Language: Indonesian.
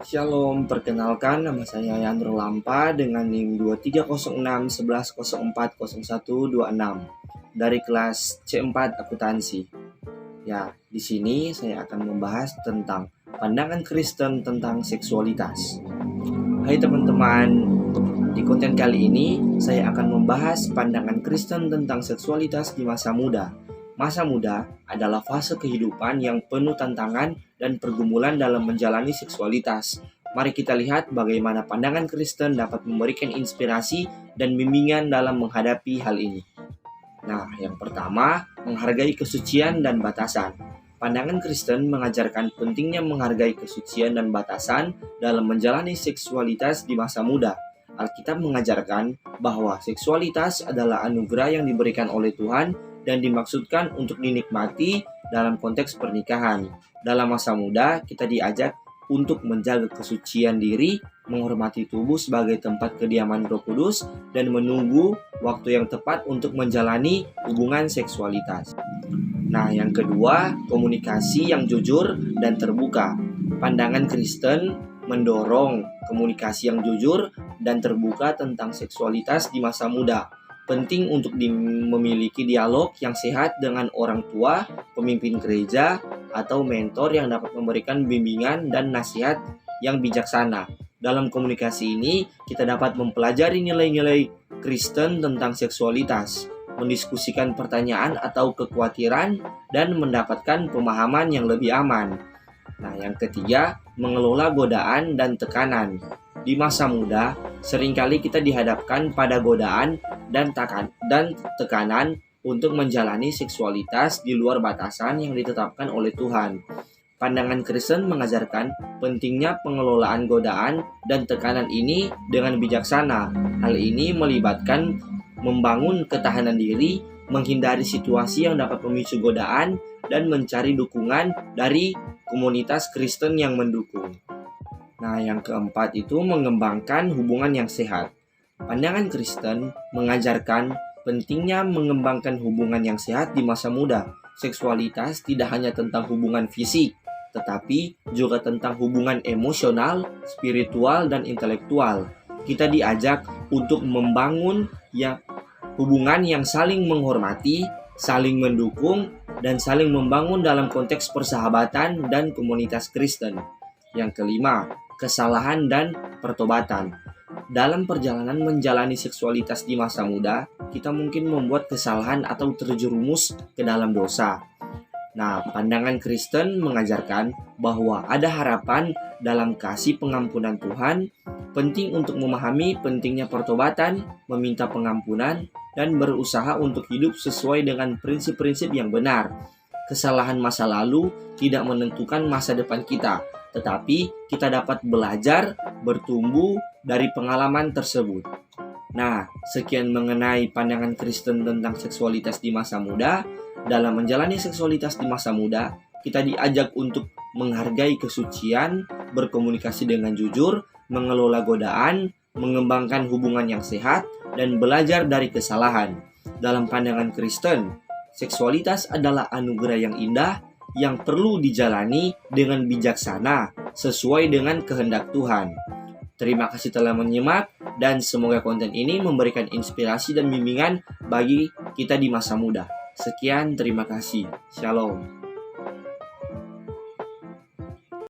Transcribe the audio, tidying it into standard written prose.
Shalom, perkenalkan nama saya Yandro Lampa dengan NIM 230611040126 dari kelas C4 Akuntansi. Ya, di sini saya akan membahas tentang pandangan Kristen tentang seksualitas. Hai teman-teman, di konten kali ini saya akan membahas pandangan Kristen tentang seksualitas di masa muda. Masa muda adalah fase kehidupan yang penuh tantangan dan pergumulan dalam menjalani seksualitas. Mari kita lihat bagaimana pandangan Kristen dapat memberikan inspirasi dan bimbingan dalam menghadapi hal ini. Nah, yang pertama, menghargai kesucian dan batasan. Pandangan Kristen mengajarkan pentingnya menghargai kesucian dan batasan dalam menjalani seksualitas di masa muda. Alkitab mengajarkan bahwa seksualitas adalah anugerah yang diberikan oleh Tuhan dan dimaksudkan untuk dinikmati dalam konteks pernikahan. Dalam masa muda, kita diajak untuk menjaga kesucian diri, menghormati tubuh sebagai tempat kediaman Roh Kudus, dan menunggu waktu yang tepat untuk menjalani hubungan seksualitas. Nah, yang kedua, komunikasi yang jujur dan terbuka. Pandangan Kristen mendorong komunikasi yang jujur dan terbuka tentang seksualitas di masa muda. Penting untuk memiliki dialog yang sehat dengan orang tua, pemimpin gereja, atau mentor yang dapat memberikan bimbingan dan nasihat yang bijaksana. Dalam komunikasi ini, kita dapat mempelajari nilai-nilai Kristen tentang seksualitas, mendiskusikan pertanyaan atau kekhawatiran, dan mendapatkan pemahaman yang lebih aman. Nah, yang ketiga, mengelola godaan dan tekanan. Di masa muda, seringkali kita dihadapkan pada godaan dan tekanan untuk menjalani seksualitas di luar batasan yang ditetapkan oleh Tuhan. Pandangan Kristen mengajarkan pentingnya pengelolaan godaan dan tekanan ini dengan bijaksana. Hal ini melibatkan membangun ketahanan diri, menghindari situasi yang dapat memicu godaan, dan mencari dukungan dari komunitas Kristen yang mendukung. Nah, yang keempat itu mengembangkan hubungan yang sehat. Pandangan Kristen mengajarkan pentingnya mengembangkan hubungan yang sehat di masa muda. Seksualitas tidak hanya tentang hubungan fisik, tetapi juga tentang hubungan emosional, spiritual, dan intelektual. Kita diajak untuk membangun hubungan yang saling menghormati, saling mendukung, dan saling membangun dalam konteks persahabatan dan komunitas Kristen. Yang kelima, kesalahan dan pertobatan. Dalam perjalanan menjalani seksualitas di masa muda, kita mungkin membuat kesalahan atau terjerumus ke dalam dosa. Nah, pandangan Kristen mengajarkan bahwa ada harapan dalam kasih pengampunan Tuhan. Penting untuk memahami pentingnya pertobatan, meminta pengampunan, dan berusaha untuk hidup sesuai dengan prinsip-prinsip yang benar. Kesalahan masa lalu tidak menentukan masa depan kita, tetapi kita dapat belajar, bertumbuh dari pengalaman tersebut. Nah, sekian mengenai pandangan Kristen tentang seksualitas di masa muda. Dalam menjalani seksualitas di masa muda, kita diajak untuk menghargai kesucian, berkomunikasi dengan jujur, mengelola godaan, mengembangkan hubungan yang sehat, dan belajar dari kesalahan. Dalam pandangan Kristen, seksualitas adalah anugerah yang indah yang perlu dijalani dengan bijaksana sesuai dengan kehendak Tuhan. Terima kasih telah menyimak dan semoga konten ini memberikan inspirasi dan bimbingan bagi kita di masa muda. Sekian, terima kasih. Shalom.